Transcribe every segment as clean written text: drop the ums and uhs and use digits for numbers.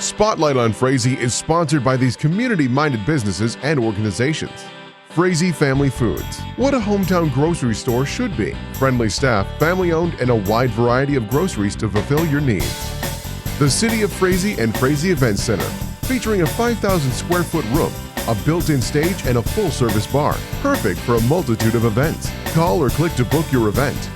Spotlight on Frazee is sponsored by these community-minded businesses and organizations. Frazee Family Foods. What a hometown grocery store should be. Friendly staff, family-owned, and a wide variety of groceries to fulfill your needs. The City of Frazee and Frazee Event Center, featuring a 5,000 square foot room, a built-in stage, and a full-service bar. Perfect for a multitude of events. Call or click to book your event.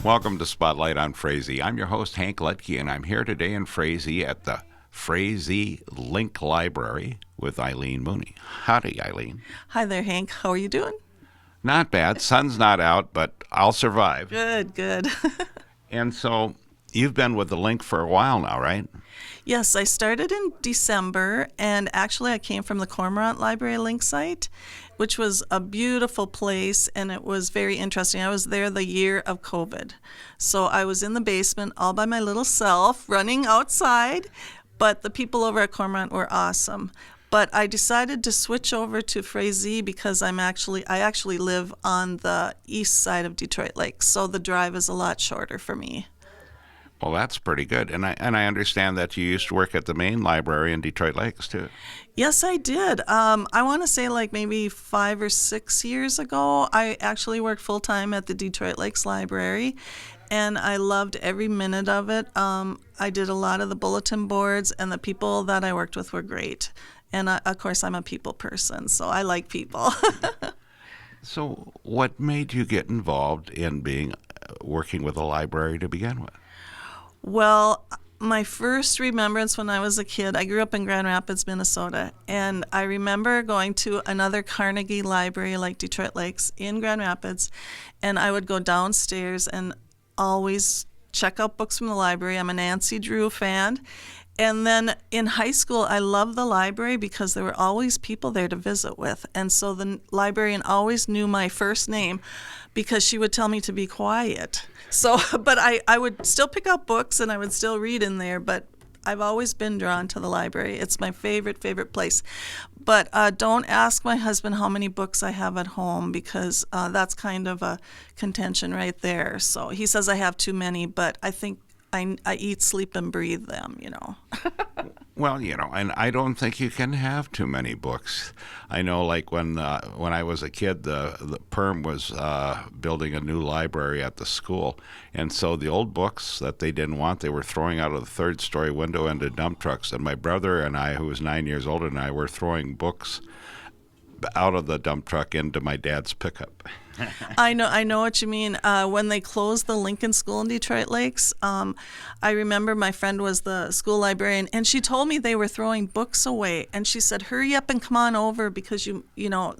Welcome to Spotlight on Frazee. I'm your host, Hank Letke, and I'm here today in Frazee at the Frazee LINK Library with Eileen Mooney. Howdy, Eileen. Hi there, Hank. How are you doing? Not bad. Sun's not out, but I'll survive. Good. And so you've been with the LINK for a while now, right? Yes, I started in December, and actually I came from the Cormorant Library LINK site, which was a beautiful place, and it was very interesting. I was there the year of COVID. So I was in the basement all by my little self, running outside, but the people over at Cormorant were awesome. But I decided to switch over to Frazee because I actually live on the east side of Detroit Lakes, so the drive is a lot shorter for me. Well, that's pretty good. And I understand that you used to work at the main library in Detroit Lakes, too. Yes, I did. I want to say like maybe 5 or 6 years ago, I actually worked full-time at the Detroit Lakes Library, and I loved every minute of it. I did a lot of the bulletin boards, and the people that I worked with were great. And, of course, I'm a people person, so I like people. So what made you get involved in working with a library to begin with? Well, my first remembrance when I was a kid, I grew up in Grand Rapids, Minnesota, and I remember going to another Carnegie library like Detroit Lakes in Grand Rapids, and I would go downstairs and always check out books from the library. I'm a Nancy Drew fan. And then in high school, I loved the library because there were always people there to visit with. And so the librarian always knew my first name because she would tell me to be quiet. So, but I would still pick out books and I would still read in there, but I've always been drawn to the library. It's my favorite place. But don't ask my husband how many books I have at home because that's kind of a contention right there. So he says I have too many, but I think I eat, sleep, and breathe them, Well, and I don't think you can have too many books. I know, like when I was a kid, the Perm was building a new library at the school, and so the old books that they didn't want, they were throwing out of the third-story window into dump trucks. And my brother and I, who was 9 years older than I, were throwing books out of the dump truck into my dad's pickup. I know what you mean. When they closed the Lincoln School in Detroit Lakes, I remember my friend was the school librarian, and she told me they were throwing books away. And she said, "Hurry up and come on over because you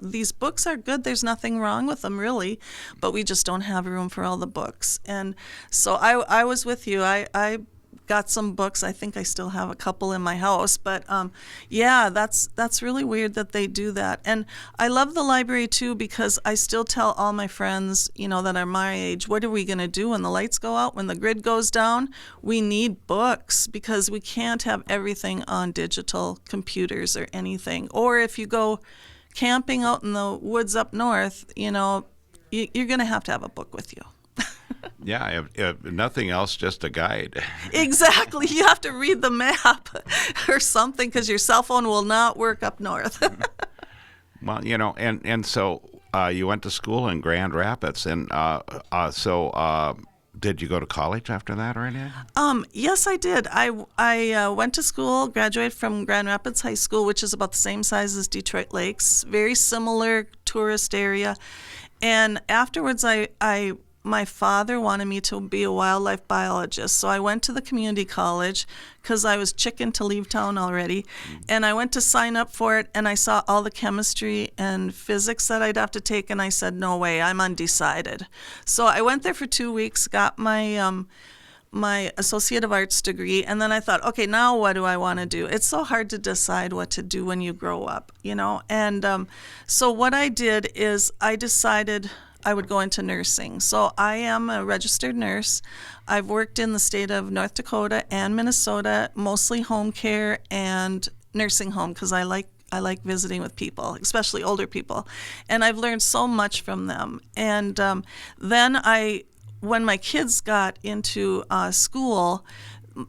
these books are good. There's nothing wrong with them really, but we just don't have room for all the books." And so I was with you. I got some books. I think I still have a couple in my house, but yeah, that's really weird that they do that. And I love the library too because I still tell all my friends, that are my age, what are we going to do when the lights go out, when the grid goes down? We need books because we can't have everything on digital computers or anything. Or if you go camping out in the woods up north, you're going to have a book with you. Yeah, if nothing else, just a guide. Exactly. You have to read the map or something because your cell phone will not work up north. Well, and so you went to school in Grand Rapids, and so did you go to college after that or anything? Yes, I did. I went to school, graduated from Grand Rapids High School, which is about the same size as Detroit Lakes, very similar tourist area. And afterwards, my father wanted me to be a wildlife biologist, so I went to the community college because I was chicken to leave town already, and I went to sign up for it, and I saw all the chemistry and physics that I'd have to take, and I said, no way, I'm undecided. So I went there for 2 weeks, got my my Associate of Arts degree, and then I thought, okay, now what do I want to do? It's so hard to decide what to do when you grow up, and so what I did is I decided I would go into nursing. So I am a registered nurse. I've worked in the state of North Dakota and Minnesota, mostly home care and nursing home because I like visiting with people, especially older people. And I've learned so much from them. And then when my kids got into school,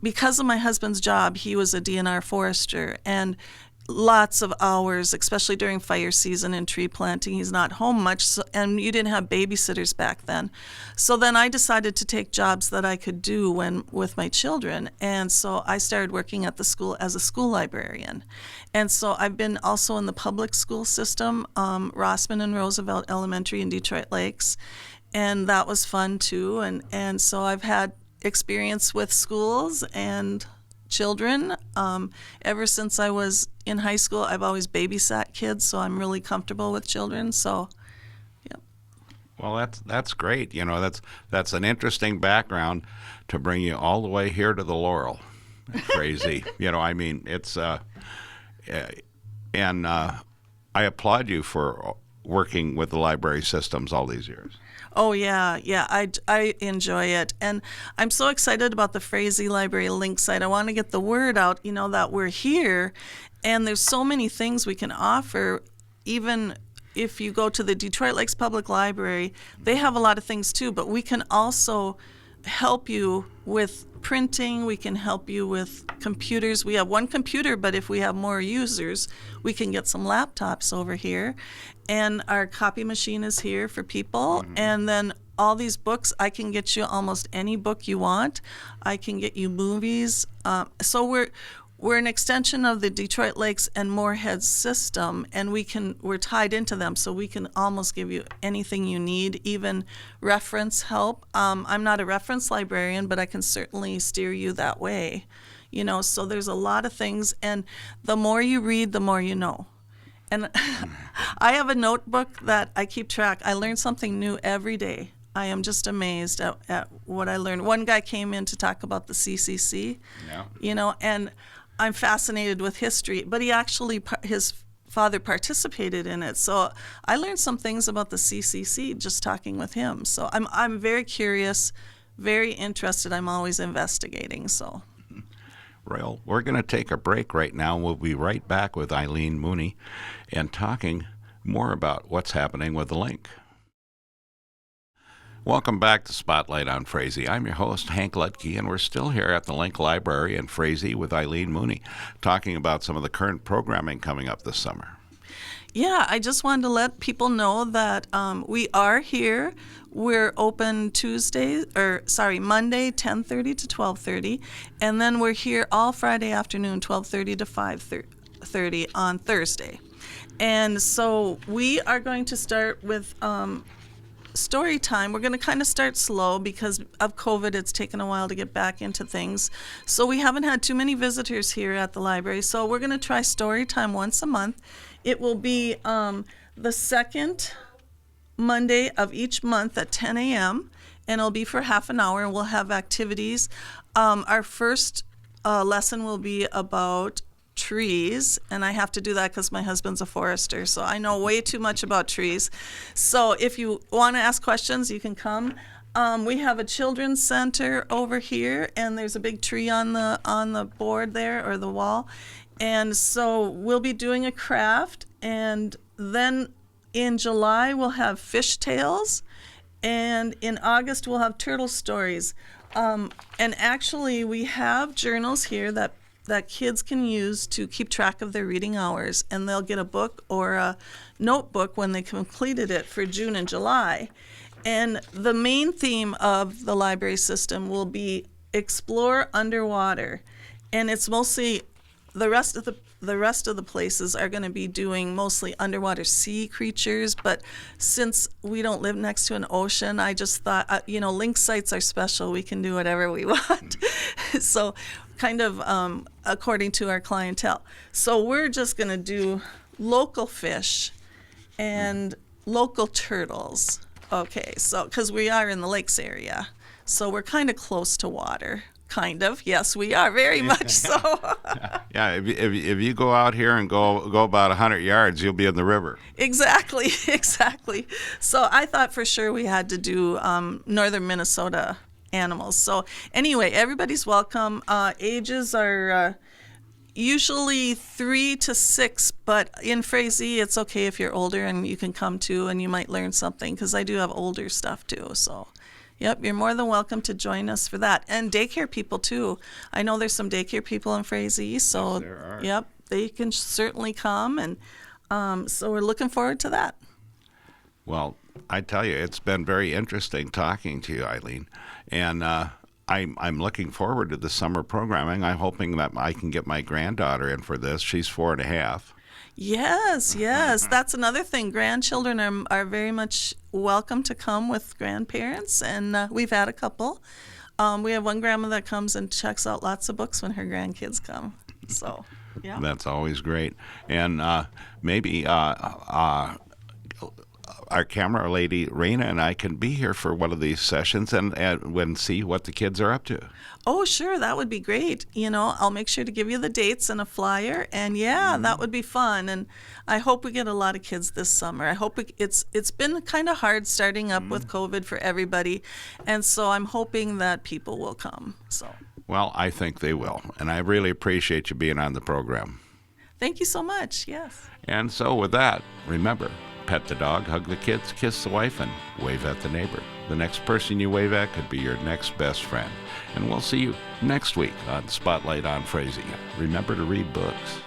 because of my husband's job, he was a DNR forester, and lots of hours, especially during fire season and tree planting. He's not home much, and you didn't have babysitters back then. So then I decided to take jobs that I could do with my children, and so I started working at the school as a school librarian. And so I've been also in the public school system, Rossman and Roosevelt Elementary in Detroit Lakes, and that was fun too. And so I've had experience with schools and children. Ever since I was in high school, I've always babysat kids, so I'm really comfortable with children. So, yeah. Well, that's great. That's an interesting background to bring you all the way here to the Laurel, Frazee. It's and I applaud you for working with the library systems all these years. Oh, yeah. I enjoy it. And I'm so excited about the Frazee Library Link site. I want to get the word out, that we're here. And there's so many things we can offer. Even if you go to the Detroit Lakes Public Library, they have a lot of things too. But we can also help you with printing. We can help you with computers. We have one computer, but if we have more users, we can get some laptops over here. And our copy machine is here for people. Mm-hmm. And then all these books, I can get you almost any book you want. I can get you movies. So we're an extension of the Detroit Lakes and Moorhead system, and we're tied into them, so we can almost give you anything you need, even reference help. I'm not a reference librarian, but I can certainly steer you that way. So there's a lot of things, and the more you read, the more you know. And I have a notebook that I keep track. I learn something new every day. I am just amazed at what I learned. One guy came in to talk about the CCC, and I'm fascinated with history, but his father participated in it. So I learned some things about the CCC just talking with him. So I'm very curious, very interested. I'm always investigating, so. Well, we're going to take a break right now. We'll be right back with Eileen Mooney and talking more about what's happening with the Link. Welcome back to Spotlight on Frazee. I'm your host, Hank Lutke, and we're still here at the Link Library in Frazee with Eileen Mooney, talking about some of the current programming coming up this summer. Yeah, I just wanted to let people know that we are here. We're open Monday, 10:30 to 12:30, and then we're here all Friday afternoon, 12:30 to 5:30 on Thursday. And so we are going to start with Storytime. We're going to kind of start slow because of COVID. It's taken a while to get back into things. So we haven't had too many visitors here at the library. So we're going to try Storytime once a month. It will be the second Monday of each month at 10 a.m., and it'll be for half an hour, and we'll have activities. Our first lesson will be about trees, and I have to do that because my husband's a forester, so I know way too much about trees. So if you want to ask questions, you can come. We have a children's center over here, and there's a big tree on the board there, or the wall. And so we'll be doing a craft, and then in July we'll have fish tales, and in August we'll have turtle stories. And actually we have journals here that kids can use to keep track of their reading hours, and they'll get a book or a notebook when they completed it for June and July. And the main theme of the library system will be explore underwater, and it's mostly the rest of the places are going to be doing mostly underwater sea creatures. But since we don't live next to an ocean, I just thought, link sites are special. We can do whatever we want. So kind of according to our clientele. So we're just going to do local fish and local turtles. Okay, so because we are in the lakes area, so we're kind of close to water. Kind of, yes, we are very much so. Yeah, if you go out here and go about 100 yards, you'll be in the river. Exactly. So I thought for sure we had to do northern Minnesota animals. So anyway, everybody's welcome. Ages are usually 3 to 6, but in Frazee, it's okay if you're older and you can come too, and you might learn something because I do have older stuff too. So, Yep, you're more than welcome to join us for that. And daycare people, too. I know there's some daycare people in Frazee, so Yes, there are. yep, they can certainly come. And so we're looking forward to that. Well, I tell you, it's been very interesting talking to you, Eileen. And I'm looking forward to the summer programming. I'm hoping that I can get my granddaughter in for this. She's 4.5. Yes, yes. That's another thing. Grandchildren are very much welcome to come with grandparents, and we've had a couple. We have one grandma that comes and checks out lots of books when her grandkids come. So, yeah. That's always great. And maybe our camera lady, Raina, and I can be here for one of these sessions and see what the kids are up to. Oh, sure. That would be great. I'll make sure to give you the dates and a flyer. And yeah, that would be fun. And I hope we get a lot of kids this summer. I hope it's been kind of hard starting up with COVID for everybody. And so I'm hoping that people will come. So. Well, I think they will. And I really appreciate you being on the program. Thank you so much. Yes. And so with that, remember, pet the dog, hug the kids, kiss the wife, and wave at the neighbor. The next person you wave at could be your next best friend. And we'll see you next week on Spotlight on Frazee. Remember to read books.